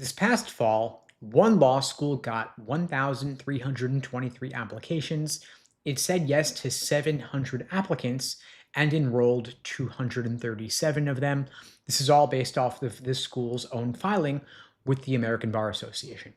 This past fall, one law school got 1,323 applications. It said yes to 700 applicants and enrolled 237 of them. This is all based off of this school's own filing with the American Bar Association.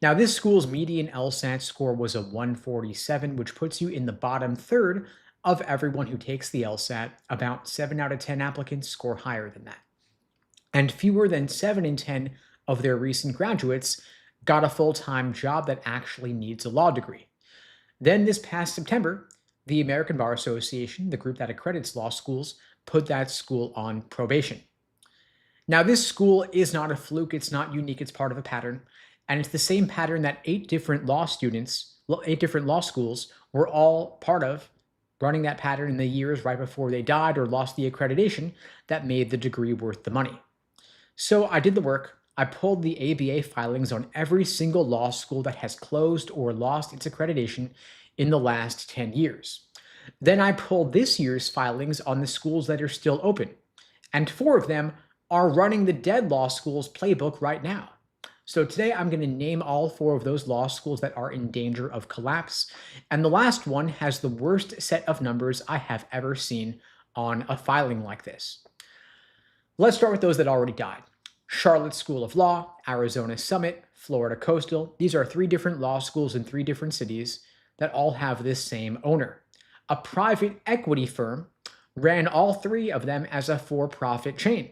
Now, this school's median LSAT score was a 147, which puts you in the bottom third of everyone who takes the LSAT. About 7 out of 10 applicants score higher than that. And fewer than 7 in 10 of their recent graduates got a full-time job that actually needs a law degree. Then this past September, the American Bar Association, the group that accredits law schools, put that school on probation. Now, this school is not a fluke, it's not unique, it's part of a pattern, and it's the same pattern that 8 different law schools were all part of, running that pattern in the years right before they died or lost the accreditation that made the degree worth the money. So I did the work. I pulled the ABA filings on every single law school that has closed or lost its accreditation in the last 10 years. Then I pulled this year's filings on the schools that are still open, and 4 of them are running the dead law school's playbook right now. So today I'm going to name all 4 of those law schools that are in danger of collapse, and the last one has the worst set of numbers I have ever seen on a filing like this. Let's start with those that already died. Charlotte School of Law, Arizona Summit, Florida Coastal. These are 3 different law schools in 3 different cities that all have this same owner. A private equity firm ran all 3 of them as a for-profit chain,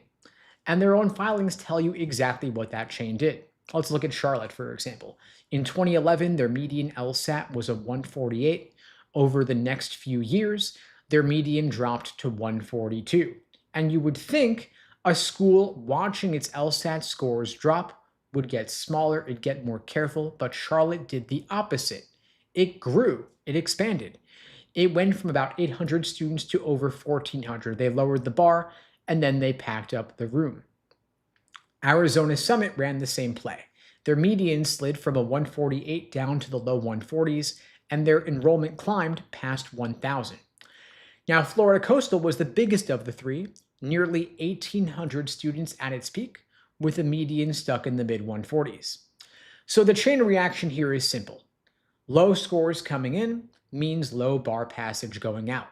and their own filings tell you exactly what that chain did. Let's look at Charlotte, for example. In 2011, their median LSAT was a 148. Over the next few years, their median dropped to 142. And you would think a school watching its LSAT scores drop would get smaller, it'd get more careful, but Charlotte did the opposite. It grew, it expanded. It went from about 800 students to over 1,400. They lowered the bar, and then they packed up the room. Arizona Summit ran the same play. Their median slid from a 148 down to the low 140s, and their enrollment climbed past 1,000. Now, Florida Coastal was the biggest of the 3, nearly 1,800 students at its peak, with a median stuck in the mid-140s. So the chain reaction here is simple. Low scores coming in means low bar passage going out.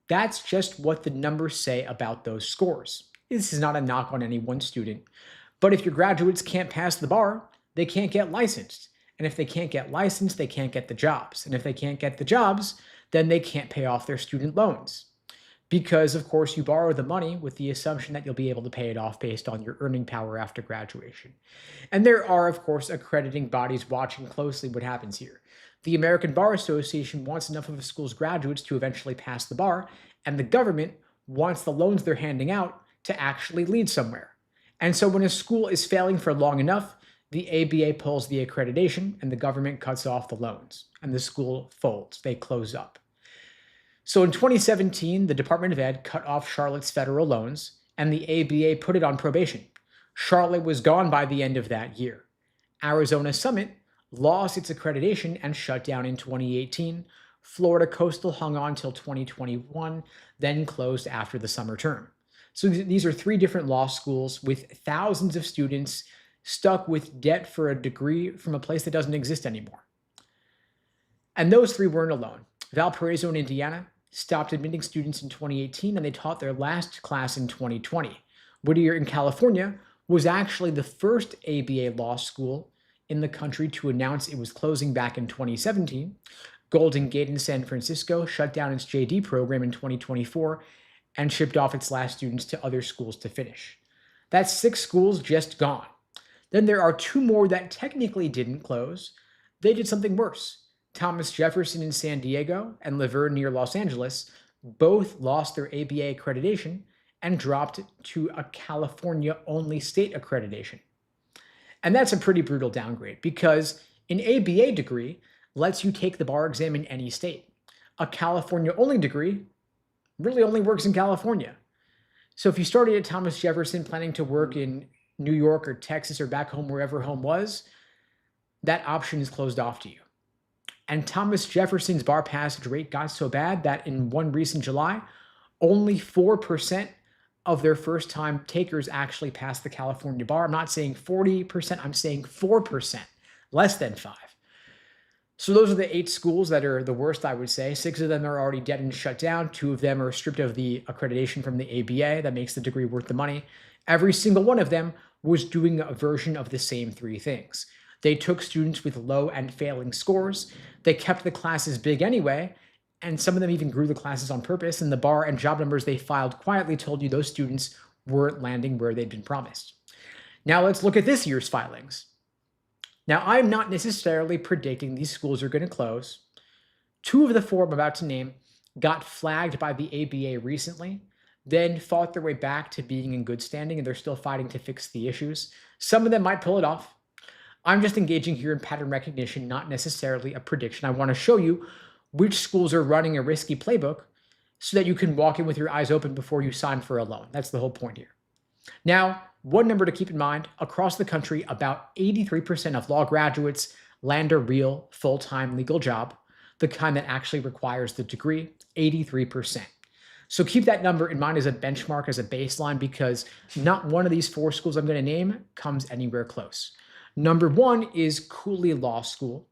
That's just what the numbers say about those scores. This is not a knock on any one student, but if your graduates can't pass the bar, they can't get licensed. And if they can't get licensed, they can't get the jobs. And if they can't get the jobs, then they can't pay off their student loans. Because, of course, you borrow the money with the assumption that you'll be able to pay it off based on your earning power after graduation. And there are, of course, accrediting bodies watching closely what happens here. The American Bar Association wants enough of a school's graduates to eventually pass the bar, and the government wants the loans they're handing out to actually lead somewhere. And so when a school is failing for long enough, the ABA pulls the accreditation and the government cuts off the loans, and the school folds. They close up. So in 2017, the Department of Ed cut off Charlotte's federal loans, and the ABA put it on probation. Charlotte was gone by the end of that year. Arizona Summit lost its accreditation and shut down in 2018. Florida Coastal hung on till 2021, then closed after the summer term. So these are 3 different law schools with thousands of students stuck with debt for a degree from a place that doesn't exist anymore. And those 3 weren't alone. Valparaiso in Indiana stopped admitting students in 2018, and they taught their last class in 2020. Whittier in California was actually the first ABA law school in the country to announce it was closing back in 2017. Golden Gate in San Francisco shut down its JD program in 2024 and shipped off its last students to other schools to finish. That's 6 schools just gone. Then there are 2 more that technically didn't close. They did something worse. Thomas Jefferson in San Diego and Laverne near Los Angeles both lost their ABA accreditation and dropped to a California-only state accreditation. And that's a pretty brutal downgrade because an ABA degree lets you take the bar exam in any state. A California-only degree really only works in California. So if you started at Thomas Jefferson planning to work in New York or Texas or back home, wherever home was, that option is closed off to you. And Thomas Jefferson's bar passage rate got so bad that in one recent July, only 4% of their first-time takers actually pass the California bar. I'm not saying 40%, I'm saying 4%, less than 5. So those are the 8 schools that are the worst, I would say. 6 of them are already dead and shut down. 2 of them are stripped of the accreditation from the ABA that makes the degree worth the money. Every single one of them was doing a version of the same 3 things. They took students with low and failing scores. They kept the classes big anyway, and some of them even grew the classes on purpose, and the bar and job numbers they filed quietly told you those students weren't landing where they'd been promised. Now let's look at this year's filings. Now, I'm not necessarily predicting these schools are going to close. 2 of the 4 I'm about to name got flagged by the ABA recently, then fought their way back to being in good standing, and they're still fighting to fix the issues. Some of them might pull it off. I'm just engaging here in pattern recognition, not necessarily a prediction. I want to show you which schools are running a risky playbook so that you can walk in with your eyes open before you sign for a loan. That's the whole point here. Now, one number to keep in mind, across the country, about 83% of law graduates land a real full-time legal job, the kind that actually requires the degree, 83%. So keep that number in mind as a benchmark, as a baseline, because not one of these 4 schools I'm going to name comes anywhere close. Number 1 is Cooley Law School.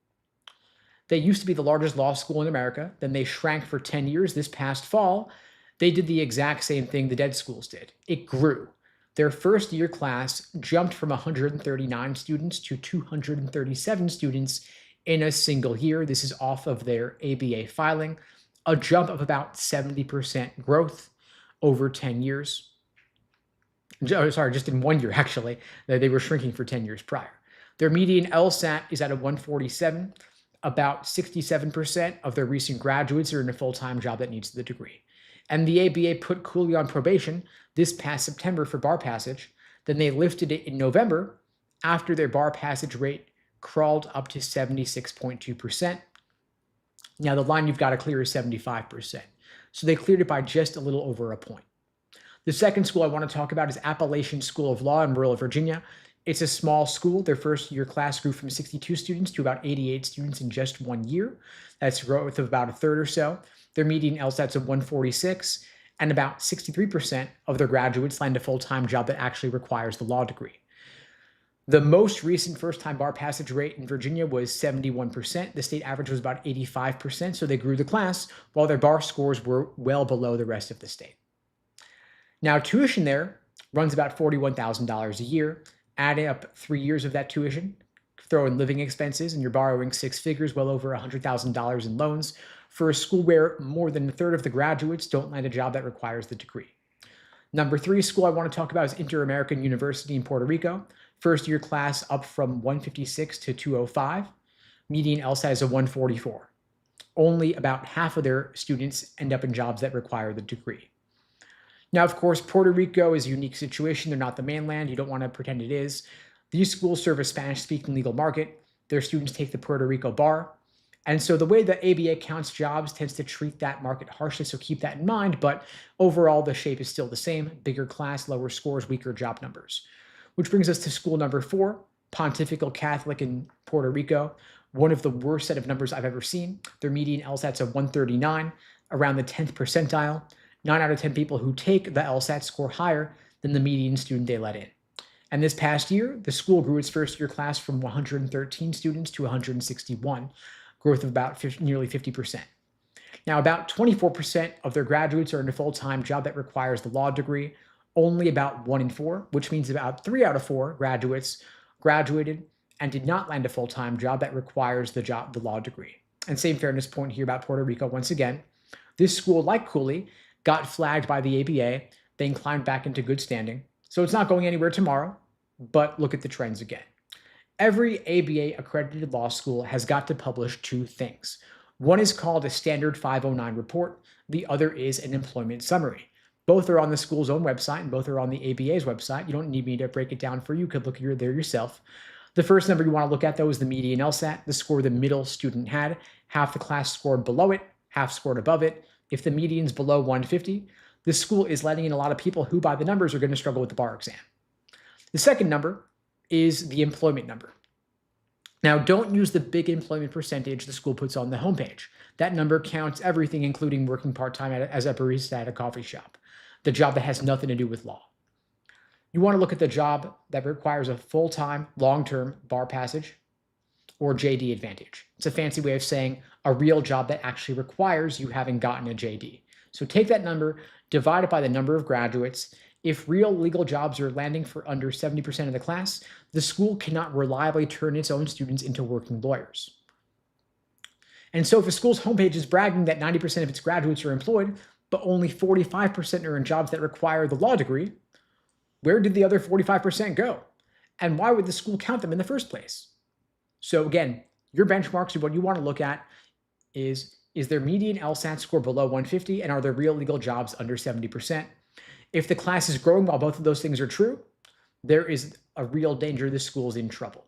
They used to be the largest law school in America. Then they shrank for 10 years. This past fall, they did the exact same thing the dead schools did. It grew. Their first year class jumped from 139 students to 237 students in a single year. This is off of their ABA filing, a jump of about 70% growth over 10 years. Sorry, just in 1 year, actually. They were shrinking for 10 years prior. Their median LSAT is at a 147. About 67% of their recent graduates are in a full-time job that needs the degree. And the ABA put Cooley on probation this past September for bar passage. Then they lifted it in November after their bar passage rate crawled up to 76.2%. Now, the line you've got to clear is 75%. So they cleared it by just a little over a point. The second school I want to talk about is Appalachian School of Law in rural Virginia. It's a small school. Their first year class grew from 62 students to about 88 students in just 1 year. That's growth of about a third or so. Their median LSAT's of 146, and about 63% of their graduates land a full-time job that actually requires the law degree. The most recent first-time bar passage rate in Virginia was 71%. The state average was about 85%, so they grew the class, while their bar scores were well below the rest of the state. Now, tuition there runs about $41,000 a year. Adding up 3 years of that tuition, throw in living expenses, and you're borrowing 6 figures, well over $100,000 in loans for a school where more than a third of the graduates don't land a job that requires the degree. Number 3 school I want to talk about is Inter-American University in Puerto Rico. First year class up from 156 to 205. Median LSAT is a 144. Only about half of their students end up in jobs that require the degree. Now, of course, Puerto Rico is a unique situation. They're not the mainland. You don't want to pretend it is. These schools serve a Spanish-speaking legal market. Their students take the Puerto Rico bar. And so the way the ABA counts jobs tends to treat that market harshly, so keep that in mind. But overall, the shape is still the same. Bigger class, lower scores, weaker job numbers. Which brings us to school number 4, Pontifical Catholic in Puerto Rico. One of the worst set of numbers I've ever seen. Their median LSAT's of 139, around the 10th percentile. 9 out of 10 people who take the LSAT score higher than the median student they let in. And this past year, the school grew its first year class from 113 students to 161, growth of about nearly 50%. Now, about 24% of their graduates are in a full-time job that requires the law degree. Only about 1 in 4, which means about 3 out of 4 graduates graduated and did not land a full-time job that requires the law degree. And same fairness point here about Puerto Rico once again. This school, like Cooley, got flagged by the ABA, then climbed back into good standing. So it's not going anywhere tomorrow, but look at the trends again. Every ABA accredited law school has got to publish 2 things. One is called a standard 509 report. The other is an employment summary. Both are on the school's own website, and both are on the ABA's website. You don't need me to break it down for you. You could look there yourself. The first number you want to look at, though, is the median LSAT, the score the middle student had. Half the class scored below it, half scored above it. If the median's below 150, the school is letting in a lot of people who, by the numbers, are going to struggle with the bar exam. The second number is the employment number. Now, don't use the big employment percentage the school puts on the homepage. That number counts everything, including working part-time as a barista at a coffee shop. the job that has nothing to do with law. You want to look at the job that requires a full-time, long-term bar passage, or JD advantage. It's a fancy way of saying a real job that actually requires you having gotten a JD. So take that number, divide it by the number of graduates. If real legal jobs are landing for under 70% of the class, the school cannot reliably turn its own students into working lawyers. And so if a school's homepage is bragging that 90% of its graduates are employed, but only 45% are in jobs that require the law degree, where did the other 45% go? And why would the school count them in the first place? So again, your benchmarks, what you want to look at is their median LSAT score below 150, and are there real legal jobs under 70%? If the class is growing while both of those things are true, there is a real danger this school is in trouble.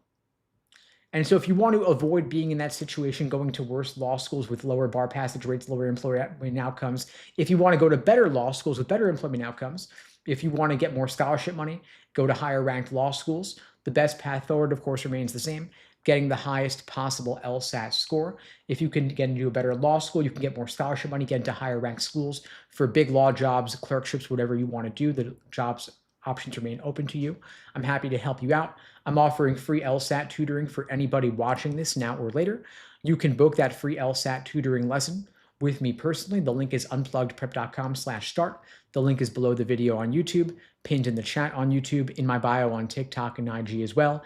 And so if you want to avoid being in that situation, going to worse law schools with lower bar passage rates, lower employment outcomes, if you want to go to better law schools with better employment outcomes, if you want to get more scholarship money, go to higher ranked law schools, the best path forward, of course, remains the same: getting the highest possible LSAT score. If you can get into a better law school, you can get more scholarship money, get into higher ranked schools. For big law jobs, clerkships, whatever you want to do, the jobs options remain open to you. I'm happy to help you out. I'm offering free LSAT tutoring for anybody watching this now or later. You can book that free LSAT tutoring lesson with me personally. The link is unpluggedprep.com/start. The link is below the video on YouTube, pinned in the chat on YouTube, in my bio on TikTok and IG as well.